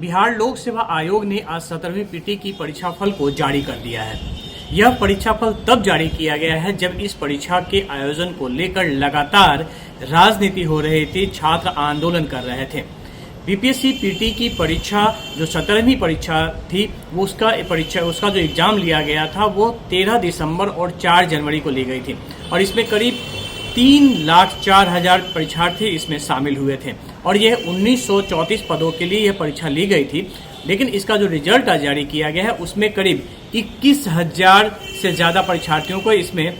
बिहार लोक सेवा आयोग ने आज 17वीं पीटी की परीक्षाफल को जारी कर दिया है। यह परीक्षाफल तब जारी किया गया है जब इस परीक्षा के आयोजन को लेकर लगातार राजनीति हो रही थी, छात्र आंदोलन कर रहे थे। बीपीएससी पीटी की परीक्षा जो 17वीं परीक्षा थी उसका जो एग्जाम लिया गया था वो 13 दिसंबर और 4 जनवरी को ली गई थी और इसमें करीब 3,04,000 परीक्षार्थी इसमें शामिल हुए थे और यह 1934 पदों के लिए यह परीक्षा ली गई थी। लेकिन इसका जो रिजल्ट आज जारी किया गया है उसमें करीब 21,000 से ज़्यादा परीक्षार्थियों को इसमें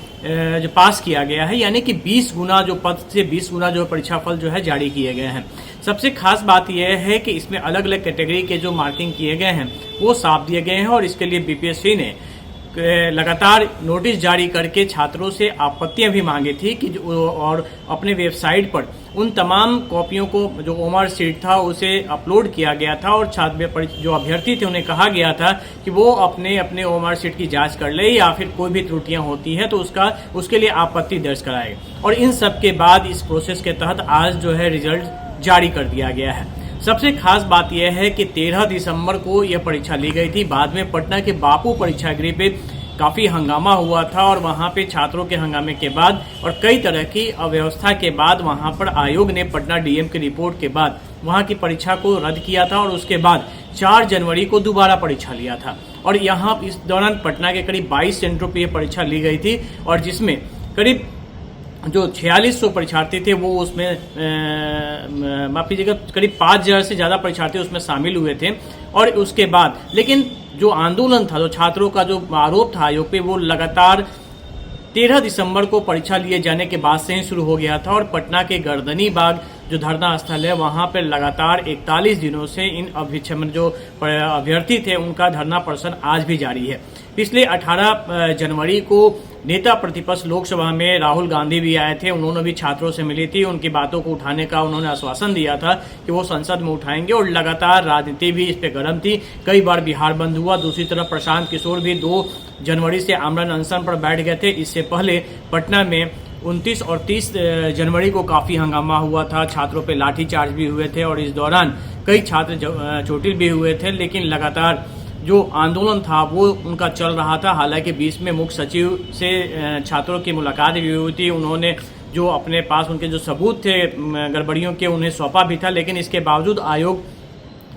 जो पास किया गया है, यानी कि 20 गुना जो पद से 20 गुना जो परीक्षाफल जो है जारी किए गए हैं। सबसे खास बात यह है कि इसमें अलग अलग कैटेगरी के जो मार्किंग किए गए हैं वो साफ दिए गए हैं और इसके लिए बीपीएससी ने लगातार नोटिस जारी करके छात्रों से आपत्तियां भी मांगी थी कि और अपने वेबसाइट पर उन तमाम कॉपियों को जो ओमआर शीट था उसे अपलोड किया गया था और छात्र जो अभ्यर्थी थे उन्हें कहा गया था कि वो अपने ओमआर शीट की जांच कर ले या फिर कोई भी त्रुटियां होती है तो उसके लिए आपत्ति दर्ज कराए। और इन सब के बाद इस प्रोसेस के तहत आज जो है रिजल्ट जारी कर दिया गया है। सबसे खास बात यह है कि 13 दिसंबर को यह परीक्षा ली गई थी। बाद में पटना के बापू परीक्षागृह पे काफ़ी हंगामा हुआ था और वहां पे छात्रों के हंगामे के बाद और कई तरह की अव्यवस्था के बाद वहां पर आयोग ने पटना डीएम की रिपोर्ट के बाद वहां की परीक्षा को रद्द किया था और उसके बाद 4 जनवरी को दोबारा परीक्षा लिया था। और यहाँ इस दौरान पटना के करीब 22 सेंटरों पर यह परीक्षा ली गई थी और जिसमें करीब जो 4600 परीक्षार्थी थे वो उसमें माफ कीजिएगा करीब 5,000 से ज़्यादा परीक्षार्थी उसमें शामिल हुए थे। और उसके बाद लेकिन जो आंदोलन था, जो छात्रों का जो आरोप था आयोग पे, वो लगातार 13 दिसंबर को परीक्षा लिए जाने के बाद से ही शुरू हो गया था और पटना के गर्दनी बाग जो धरना स्थल है वहाँ पर लगातार 41 दिनों से इन जो अभ्यर्थी थे उनका धरना प्रदर्शन आज भी जारी है। पिछले 18 जनवरी को नेता प्रतिपक्ष लोकसभा में राहुल गांधी भी आए थे, उन्होंने भी छात्रों से मिली थी, उनकी बातों को उठाने का उन्होंने आश्वासन दिया था कि वो संसद में उठाएंगे और लगातार राजनीति भी इस पे गर्म थी। कई बार बिहार बंद हुआ। दूसरी तरफ प्रशांत किशोर भी 2 जनवरी से आमरण अनशन पर बैठ गए थे। इससे पहले पटना में 29 और 30 जनवरी को काफ़ी हंगामा हुआ था, छात्रों पे लाठीचार्ज भी हुए थे और इस दौरान कई छात्र चोटिल भी हुए थे। लेकिन लगातार जो आंदोलन था वो उनका चल रहा था। हालांकि बीच में मुख्य सचिव से छात्रों की मुलाकात भी हुई थी, उन्होंने जो अपने पास उनके जो सबूत थे गड़बड़ियों के उन्हें सौंपा भी था, लेकिन इसके बावजूद आयोग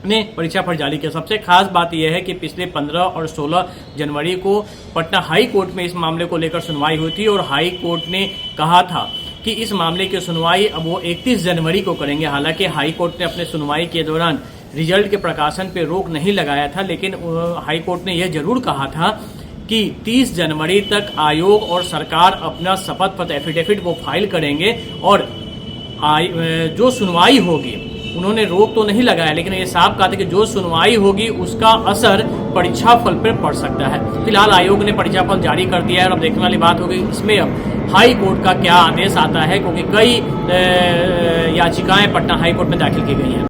ने परीक्षाफल जारी किया। सबसे खास बात यह है कि पिछले 15 और 16 जनवरी को पटना हाई कोर्ट में इस मामले को लेकर सुनवाई हुई थी और हाई कोर्ट ने कहा था कि इस मामले की सुनवाई अब वो 31 जनवरी को करेंगे। हालांकि हाई कोर्ट ने अपने सुनवाई के दौरान रिजल्ट के प्रकाशन पे रोक नहीं लगाया था, लेकिन हाई कोर्ट ने यह जरूर कहा था कि 30 जनवरी तक आयोग और सरकार अपना शपथ पत्र एफिडेविट वो फाइल करेंगे और जो सुनवाई होगी, उन्होंने रोक तो नहीं लगाया लेकिन ये साफ कहा था कि जो सुनवाई होगी उसका असर परीक्षाफल पर पड़ सकता है। फिलहाल आयोग ने परीक्षाफल जारी कर दिया है और अब देखने वाली बात होगी इसमें अब हाई कोर्ट का क्या आदेश आता है, क्योंकि कई याचिकाएं पटना हाई कोर्ट में दाखिल की गई हैं।